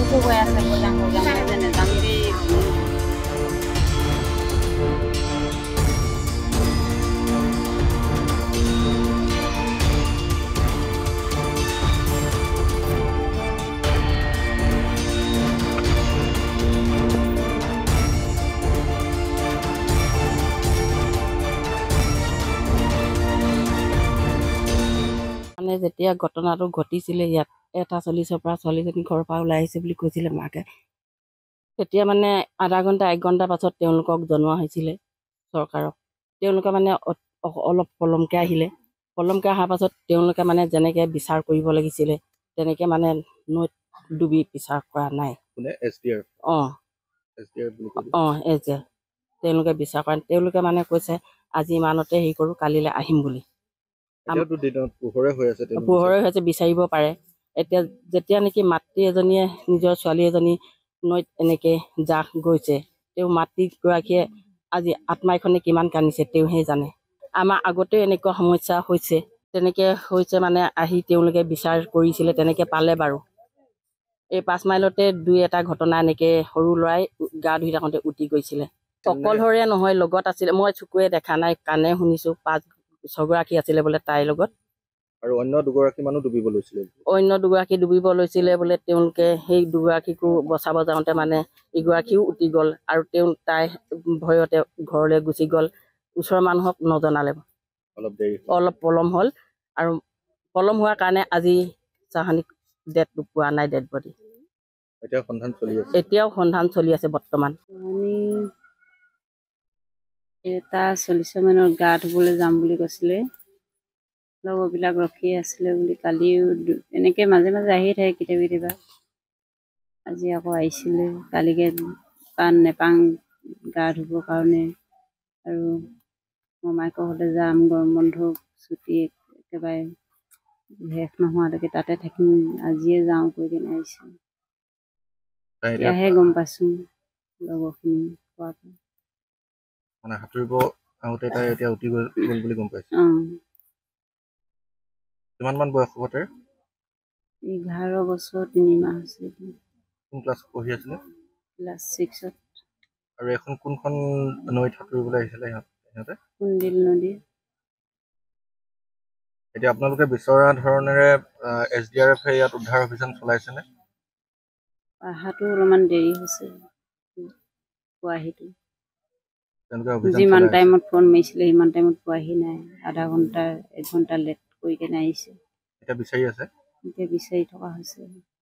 একো হৈ আছে বজাং যে নেজানো দেই মানে যেতিয়া ঘটনাটো ঘটিছিলে ইয়াত 1:40 পৰা ছোৱালীজনী ঘৰৰ পৰা ওলাই আহিছে বুলি কৈছিলে মাকে তেতিয়া মানে আধা ঘণ্টা 1 ঘণ্টা পাছত তেওঁলোকক জনোৱা হৈছিলে চৰকাৰক তেওঁলোকে মানে অলপ পলমকৈ আহিলে পলমকৈ অহাৰ পাছত তেওঁলোকে মানে যেনেকৈ বিচাৰ কৰিব লাগিছিলে তেনেকৈ মানে নৈত ডুবি বিচাৰ কৰা নাই অঁ তেওঁলোকে বিচাৰ কৰা তেওঁলোকে মানে কৈছে আজি ইমানতে হেৰি কৰোঁ কালিলৈ আহিম বুলি পোহৰে হৈছে বিচাৰিব পাৰে এতিয়া যেতিয়া নেকি মাতৃ এজনীয়ে নিজৰ ছোৱালী এজনী নৈত এনেকৈ জাহ গৈছে তেওঁ মাতৃগৰাকীয়ে আজি আত্মাইখনে কিমান কান্দিছে তেওঁহে জানে আমাৰ আগতেও এনেকুৱা সমস্যা হৈছে তেনেকৈ হৈছে মানে আহি তেওঁলোকে বিচাৰ কৰিছিলে তেনেকৈ পালে বাৰু এই 5 মাইলতে 2-এটা ঘটনা এনেকৈ সৰু ল'ৰাই গা ধুই থাকোঁতে উটি গৈছিলে অকলশৰে নহয় লগত আছিলে মই চকুৱে দেখা নাই কাণে শুনিছোঁ 5-6গৰাকী আছিলে বোলে তাইৰ লগত আৰু অন্য দুগৰাকী মানুহ ডুবিব লৈছিলে বোলে তেওঁলোকে সেই দুগৰাকীকো বচাব যাওঁতে মানে ইগৰাকীও উটি গ'ল আৰু তাই ভয়তে ঘৰলৈ গুচি গ'ল ওচৰৰ মানুহক নজনালে অলপ পলম হ'ল আৰু পলম হোৱাৰ কাৰণে আজি চাহানি পোৱা নাই ডেড বডি এতিয়াও সন্ধান চলি আছে বৰ্তমান এটা 40 মানত গা ধুবলৈ যাম বুলি কৈছিলে লগৰবিলাক ৰখি আছিলে বুলি কালিও এনেকৈ মাজে মাজে আহি থাকে কেতিয়াবা আজি আকৌ আহিছিলে কালিকে নেপাং গা ধুবৰ কাৰণে আৰু মমাইকৰ ঘৰতে যাম গৰম বন্ধ ছুটি একেবাৰে শেষ নোহোৱালৈকে তাতে থাকিম আজিয়ে যাওঁ কৈ কিনে আহিছোঁ এতিয়াহে গম পাইছোঁ লগৰখিনি কোৱাৰ পৰা মানে সাঁতুৰিব আহোঁতে তাই এতিয়া উটি গ'ল বুলি গম পাইছে কিমান মান বয়স হ'ব তাইৰ 11 বছৰ 3 মাহ হৈছে কোন ক্লাছ পঢ়ি আছিলে ক্লাছ 6ত আৰু এখন কোনখন নৈত সাঁতুৰিবলৈ আহিছিলে সিহঁতে কুন্দিল নদী এতিয়া আপোনালোকে বিচৰা ধৰণেৰে SDRF ইয়াত উদ্ধাৰ অভিযান চলাইছেনে অহাটো অলপমান দেৰি হৈছে পোৱাহিটো তেওঁলোকে যিমান টাইমত ফোন মাৰিছিলে সিমান টাইমত পোৱাহি নাই আধা ঘণ্টা 1 ঘণ্টা লেট কৰি কেনে আহিছে এতিয়া বিচাৰি আছে এতিয়া বিচাৰি থকা হৈছে